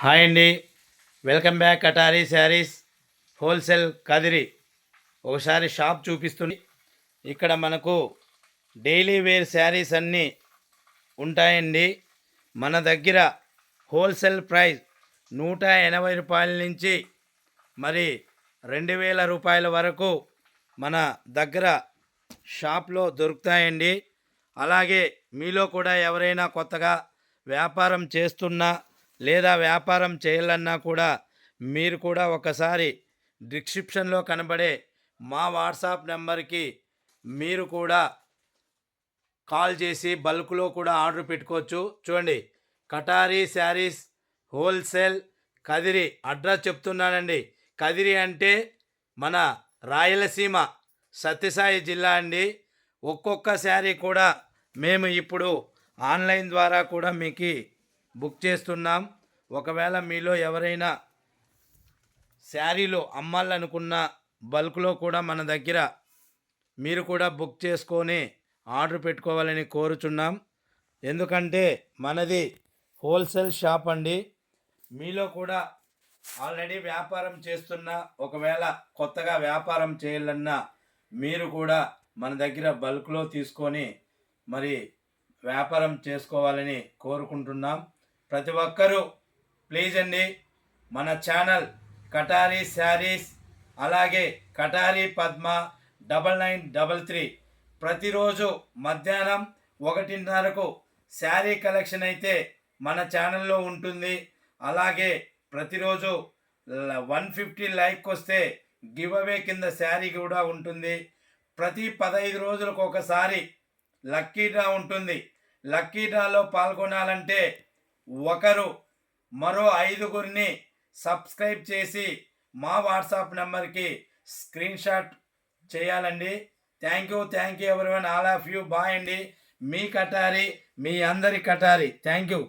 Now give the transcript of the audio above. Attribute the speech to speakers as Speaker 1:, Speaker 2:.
Speaker 1: Hi అండి, welcome back. కటారీ saris wholesale Kadiri. ఒకసారి shop చూపిస్తుంది. ఇక్కడ మనకు డైలీ వేర్ శారీస్ అన్నీ ఉంటాయండి. మన దగ్గర హోల్సేల్ ప్రైస్ 180 రూపాయల నుంచి మరి 2000 రూపాయల వరకు మన దగ్గర షాప్లో దొరుకుతాయండి. అలాగే మీలో కూడా ఎవరైనా కొత్తగా వ్యాపారం చేస్తున్నా లేదా వ్యాపారం చేయాలన్నా కూడా మీరు కూడా ఒకసారి డిస్క్రిప్షన్లో కనబడే మా వాట్సాప్ నెంబర్కి మీరు కూడా కాల్ చేసి బల్క్లో కూడా ఆర్డర్ పెట్టుకోవచ్చు. చూడండి, కటారీ శారీస్ హోల్సేల్ కదిరి. అడ్రస్ చెప్తున్నానండి. కదిరి అంటే మన రాయలసీమ సత్యసాయి జిల్లా అండి. ఒక్కొక్క శారీ కూడా మేము ఇప్పుడు ఆన్లైన్ ద్వారా కూడా మీకు బుక్ చేస్తున్నాం. ఒకవేళ మీలో ఎవరైనా శారీలు అమ్మాలనుకున్న బల్క్లో కూడా మన దగ్గర మీరు కూడా బుక్ చేసుకొని ఆర్డర్ పెట్టుకోవాలని కోరుచున్నాం. ఎందుకంటే మనది హోల్సేల్ షాప్ అండి. మీలో కూడా ఆల్రెడీ వ్యాపారం చేస్తున్న, ఒకవేళ కొత్తగా వ్యాపారం చేయాలన్నా మీరు కూడా మన దగ్గర బల్క్లో తీసుకొని మరి వ్యాపారం చేసుకోవాలని కోరుకుంటున్నాం. ప్రతి ఒక్కరూ ప్లీజ్ అండి, మన ఛానల్ కటారీ శారీస్ అలాగే కటారీ పద్మ 9933 ప్రతిరోజు మధ్యాహ్నం 1:30కు శారీ కలెక్షన్ అయితే మన ఛానల్లో ఉంటుంది. అలాగే ప్రతిరోజు 150 లైక్ వస్తే గివ్ అవే కింద శారీ కూడా ఉంటుంది. ప్రతి 15 రోజులకు ఒకసారి లక్కీ డ్రా ఉంటుంది. లక్కీ డ్రాలో పాల్గొనాలంటే ఒకరు మరో 5గురిని సబ్స్క్రైబ్ చేసి మా వాట్సాప్ నెంబర్కి స్క్రీన్ షాట్ చేయాలండి. Thank you everyone, all of you. Bye అండి. మీ కటారీ, మీ అందరి కటారీ. Thank you.